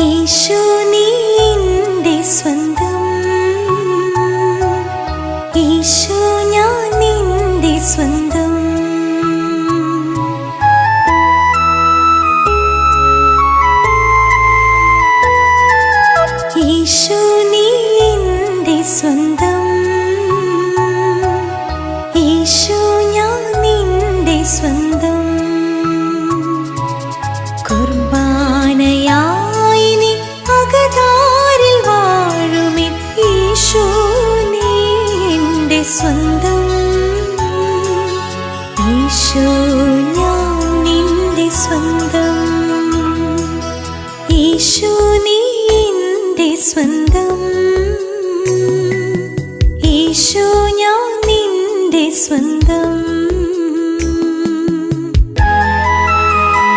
ഈശോ നീ എൻ്റെ സ്വന്തം, ഈശോ ഞാൻ നിന്റെ സ്വന്തം. ഈശോ നീ എൻ്റെ സ്വന്തം, ഈശോ ഞാൻ നിന്റെ സ്വന്തം. കുർബാനയായി നീ അകതാരിൽ വാഴുമിൻ ഈശോ നീ എൻ്റെ സ്വന്തം, ഈശോ ഞാൻ നിന്റെ സ്വന്തം. ഈശോ നീ എൻ്റെ സ്വന്തം, ഈശോ ഞാൻ നിന്റെ സ്വന്തം.